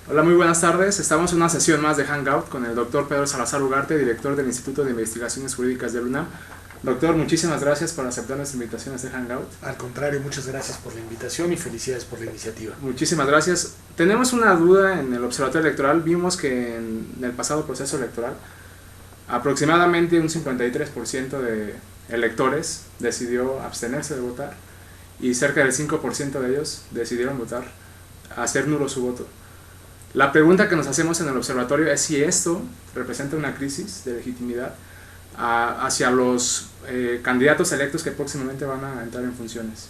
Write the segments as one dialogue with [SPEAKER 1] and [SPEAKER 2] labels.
[SPEAKER 1] Hola, muy buenas tardes. Estamos en una sesión más de Hangout con el doctor Pedro Salazar Ugarte, director del Instituto de Investigaciones Jurídicas de UNAM. Doctor, muchísimas gracias por aceptar nuestra invitación a este Hangout.
[SPEAKER 2] Al contrario, muchas gracias por la invitación y felicidades por la iniciativa.
[SPEAKER 1] Muchísimas gracias. Tenemos una duda en el Observatorio Electoral. Vimos que en el pasado proceso electoral aproximadamente un 53% de electores decidió abstenerse de votar y cerca del 5% de ellos decidieron votar, hacer nulo su voto. La pregunta que nos hacemos en el observatorio es si esto representa una crisis de legitimidad hacia los candidatos electos que próximamente van a entrar en funciones.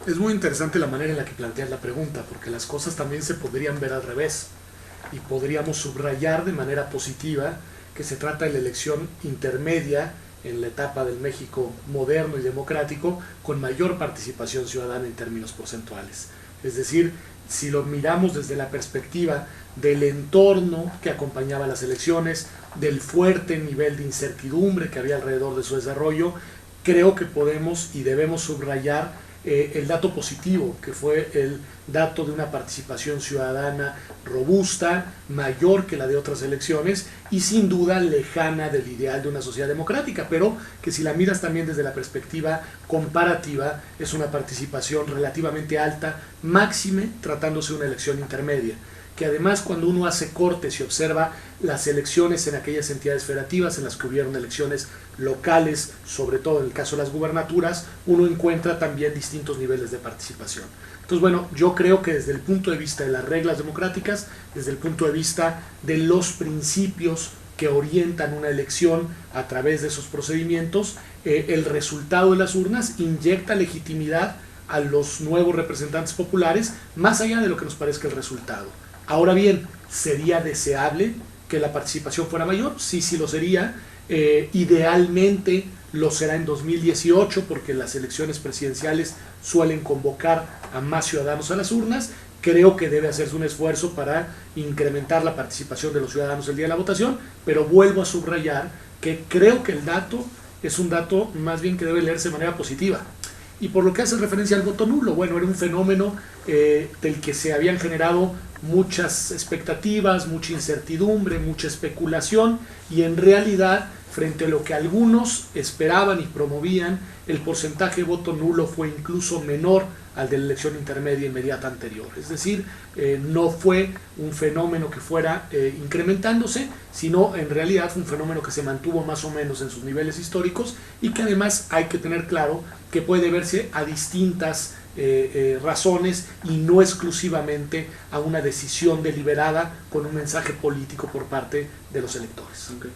[SPEAKER 2] Es muy interesante la manera en la que planteas la pregunta, porque las cosas también se podrían ver al revés y podríamos subrayar de manera positiva que se trata de la elección intermedia en la etapa del México moderno y democrático con mayor participación ciudadana en términos porcentuales. Es decir, si lo miramos desde la perspectiva del entorno que acompañaba las elecciones, del fuerte nivel de incertidumbre que había alrededor de su desarrollo, creo que podemos y debemos subrayar el dato positivo, que fue el dato de una participación ciudadana robusta, mayor que la de otras elecciones y sin duda lejana del ideal de una sociedad democrática, pero que si la miras también desde la perspectiva comparativa es una participación relativamente alta, máxime tratándose de una elección intermedia, que además cuando uno hace cortes y observa las elecciones en aquellas entidades federativas en las que hubieron elecciones locales, sobre todo en el caso de las gubernaturas, uno encuentra también distintos niveles de participación. Entonces, bueno, yo creo que desde el punto de vista de las reglas democráticas, desde el punto de vista de los principios que orientan una elección a través de esos procedimientos, el resultado de las urnas inyecta legitimidad a los nuevos representantes populares, más allá de lo que nos parezca el resultado. Ahora bien, ¿sería deseable que la participación fuera mayor? Sí, sí lo sería. Idealmente lo será en 2018 porque las elecciones presidenciales suelen convocar a más ciudadanos a las urnas. Creo que debe hacerse un esfuerzo para incrementar la participación de los ciudadanos el día de la votación, pero vuelvo a subrayar que creo que el dato es un dato más bien que debe leerse de manera positiva. Y por lo que hace referencia al voto nulo, bueno, era un fenómeno del que se habían generado muchas expectativas, mucha incertidumbre, mucha especulación y en realidad frente a lo que algunos esperaban y promovían, el porcentaje de voto nulo fue incluso menor al de la elección intermedia inmediata anterior. Es decir, no fue un fenómeno que fuera incrementándose, sino en realidad fue un fenómeno que se mantuvo más o menos en sus niveles históricos y que además hay que tener claro que puede verse a distintas razones y no exclusivamente a una decisión deliberada con un mensaje político por parte de los electores.
[SPEAKER 1] Okay.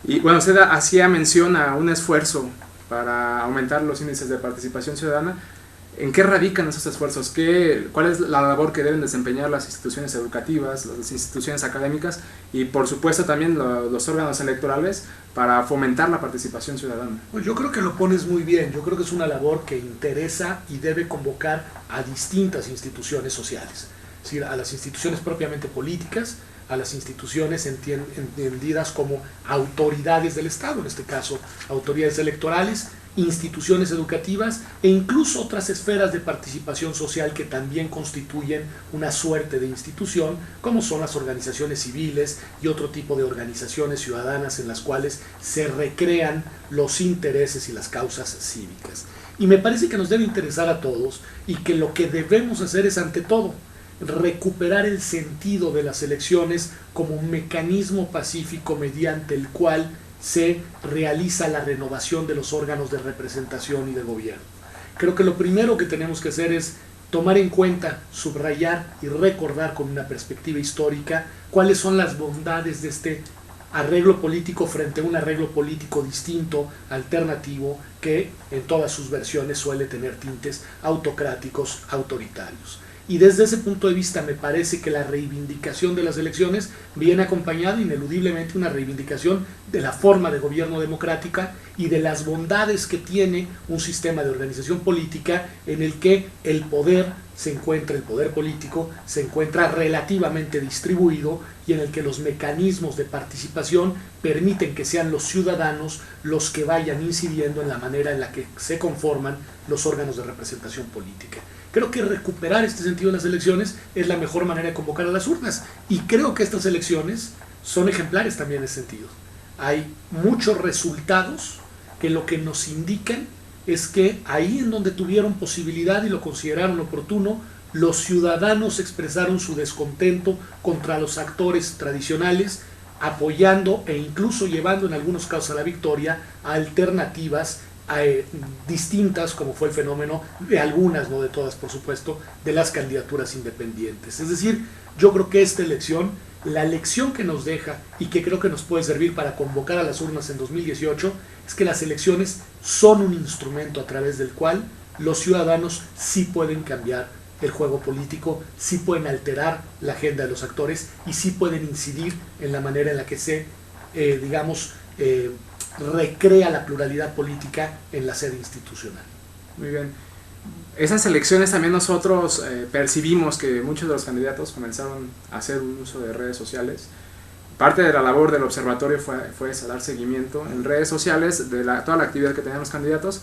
[SPEAKER 1] Y bueno, usted hacía mención a un esfuerzo para aumentar los índices de participación ciudadana. ¿En qué radican esos esfuerzos? ¿Cuál es la labor que deben desempeñar las instituciones educativas, las instituciones académicas y por supuesto también los órganos electorales para fomentar la participación ciudadana?
[SPEAKER 2] Pues yo creo que lo pones muy bien. Yo creo que es una labor que interesa y debe convocar a distintas instituciones sociales, es decir, a las instituciones propiamente políticas, a las instituciones entendidas como autoridades del Estado, en este caso autoridades electorales, instituciones educativas e incluso otras esferas de participación social que también constituyen una suerte de institución, como son las organizaciones civiles y otro tipo de organizaciones ciudadanas en las cuales se recrean los intereses y las causas cívicas. Y me parece que nos debe interesar a todos y que lo que debemos hacer es ante todo recuperar el sentido de las elecciones como un mecanismo pacífico mediante el cual se realiza la renovación de los órganos de representación y de gobierno. Creo que lo primero que tenemos que hacer es tomar en cuenta, subrayar y recordar con una perspectiva histórica cuáles son las bondades de este arreglo político frente a un arreglo político distinto, alternativo, que en todas sus versiones suele tener tintes autocráticos, autoritarios. Y desde ese punto de vista me parece que la reivindicación de las elecciones viene acompañada ineludiblemente una reivindicación de la forma de gobierno democrática y de las bondades que tiene un sistema de organización política en el que el poder político se encuentra relativamente distribuido y en el que los mecanismos de participación permiten que sean los ciudadanos los que vayan incidiendo en la manera en la que se conforman los órganos de representación política. Creo que recuperar este sentido de las elecciones es la mejor manera de convocar a las urnas. Y creo que estas elecciones son ejemplares también en ese sentido. Hay muchos resultados que lo que nos indican es que ahí en donde tuvieron posibilidad y lo consideraron oportuno, los ciudadanos expresaron su descontento contra los actores tradicionales, apoyando e incluso llevando en algunos casos a la victoria a alternativas distintas, como fue el fenómeno de algunas, no de todas por supuesto, de las candidaturas independientes. Es decir, yo creo que esta elección, la lección que nos deja y que creo que nos puede servir para convocar a las urnas en 2018, es que las elecciones son un instrumento a través del cual los ciudadanos sí pueden cambiar el juego político, sí pueden alterar la agenda de los actores y sí pueden incidir en la manera en la que se, recrea la pluralidad política en la sede institucional.
[SPEAKER 1] Muy bien. Esas elecciones también nosotros percibimos que muchos de los candidatos comenzaron a hacer un uso de redes sociales. Parte de la labor del observatorio fue esa, dar seguimiento en redes sociales de toda la actividad que tenían los candidatos,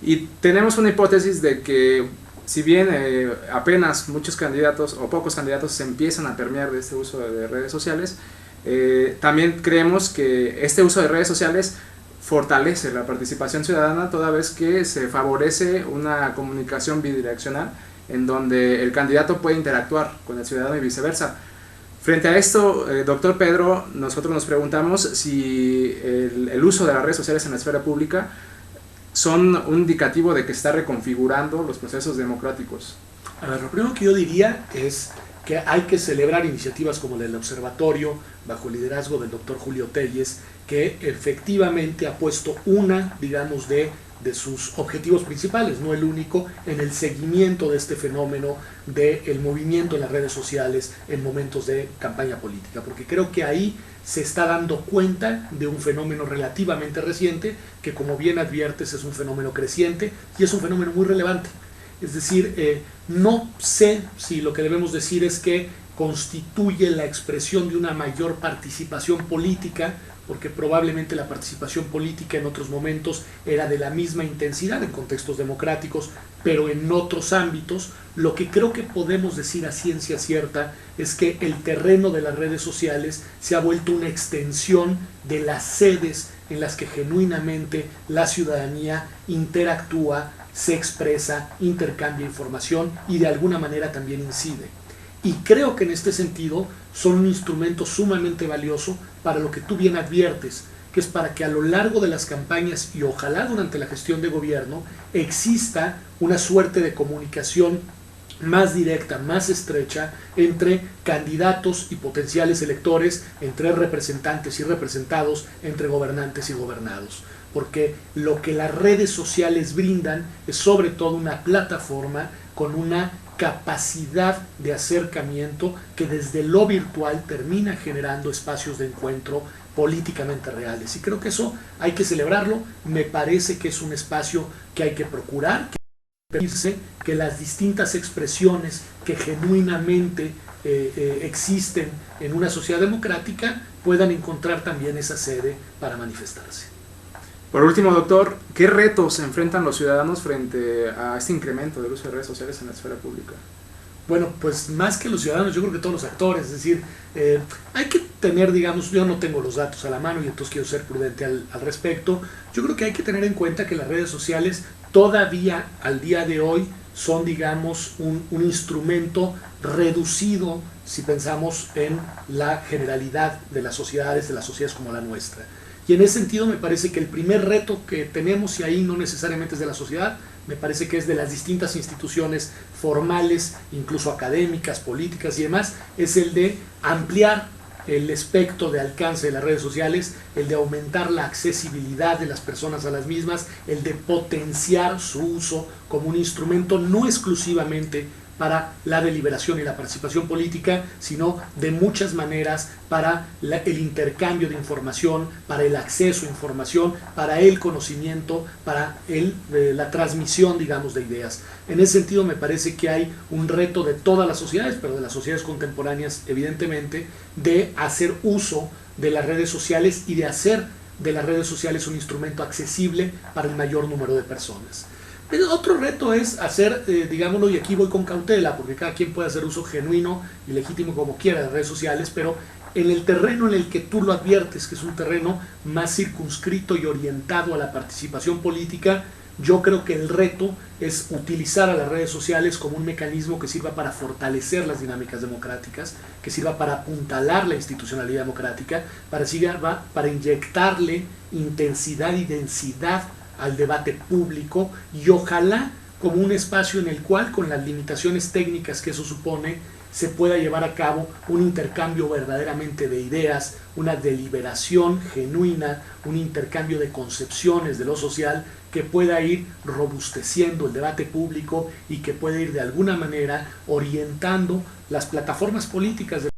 [SPEAKER 1] y tenemos una hipótesis de que si bien apenas muchos candidatos o pocos candidatos se empiezan a permear de este uso de redes sociales, también creemos que este uso de redes sociales fortalece la participación ciudadana, toda vez que se favorece una comunicación bidireccional en donde el candidato puede interactuar con el ciudadano y viceversa. Frente a esto, doctor Pedro, nosotros nos preguntamos si el uso de las redes sociales en la esfera pública son un indicativo de que se está reconfigurando los procesos democráticos.
[SPEAKER 2] A ver, lo primero que yo diría es que hay que celebrar iniciativas como la del observatorio, bajo el liderazgo del doctor Julio Telles, que efectivamente ha puesto una, digamos, de sus objetivos principales, no el único, en el seguimiento de este fenómeno del movimiento en las redes sociales en momentos de campaña política, porque creo que ahí se está dando cuenta de un fenómeno relativamente reciente, que como bien adviertes es un fenómeno creciente y es un fenómeno muy relevante. Es decir, no sé si lo que debemos decir es que constituye la expresión de una mayor participación política, porque probablemente la participación política en otros momentos era de la misma intensidad en contextos democráticos, pero en otros ámbitos. Lo que creo que podemos decir a ciencia cierta es que el terreno de las redes sociales se ha vuelto una extensión de las sedes en las que genuinamente la ciudadanía interactúa, se expresa, intercambia información y de alguna manera también incide. Y creo que en este sentido son un instrumento sumamente valioso para lo que tú bien adviertes, que es para que a lo largo de las campañas y ojalá durante la gestión de gobierno exista una suerte de comunicación más directa, más estrecha entre candidatos y potenciales electores, entre representantes y representados, entre gobernantes y gobernados. Porque lo que las redes sociales brindan es sobre todo una plataforma con una capacidad de acercamiento que desde lo virtual termina generando espacios de encuentro políticamente reales. Y creo que eso hay que celebrarlo. Me parece que es un espacio que hay que procurar, que las distintas expresiones que genuinamente existen en una sociedad democrática puedan encontrar también esa sede para manifestarse.
[SPEAKER 1] Por último, doctor, ¿qué retos enfrentan los ciudadanos frente a este incremento del uso de redes sociales en la esfera pública?
[SPEAKER 2] Bueno, pues más que los ciudadanos, yo creo que todos los actores, es decir, hay que tener, digamos, yo no tengo los datos a la mano y entonces quiero ser prudente al respecto. Yo creo que hay que tener en cuenta que las redes sociales todavía al día de hoy son, digamos, un instrumento reducido si pensamos en la generalidad de las sociedades como la nuestra. Y en ese sentido me parece que el primer reto que tenemos, y ahí no necesariamente es de la sociedad, me parece que es de las distintas instituciones formales, incluso académicas, políticas y demás, es el de ampliar el espectro de alcance de las redes sociales, el de aumentar la accesibilidad de las personas a las mismas, el de potenciar su uso como un instrumento no exclusivamente para la deliberación y la participación política, sino de muchas maneras para el intercambio de información, para el acceso a información, para el conocimiento, para la transmisión, digamos, de ideas. En ese sentido me parece que hay un reto de todas las sociedades, pero de las sociedades contemporáneas, evidentemente, de hacer uso de las redes sociales y de hacer de las redes sociales un instrumento accesible para el mayor número de personas. Otro reto es hacer, digámoslo, y aquí voy con cautela, porque cada quien puede hacer uso genuino y legítimo como quiera de redes sociales, pero en el terreno en el que tú lo adviertes, que es un terreno más circunscrito y orientado a la participación política, yo creo que el reto es utilizar a las redes sociales como un mecanismo que sirva para fortalecer las dinámicas democráticas, que sirva para apuntalar la institucionalidad democrática, para inyectarle intensidad y densidad al debate público, y ojalá como un espacio en el cual, con las limitaciones técnicas que eso supone, se pueda llevar a cabo un intercambio verdaderamente de ideas, una deliberación genuina, un intercambio de concepciones de lo social que pueda ir robusteciendo el debate público y que pueda ir de alguna manera orientando las plataformas políticas de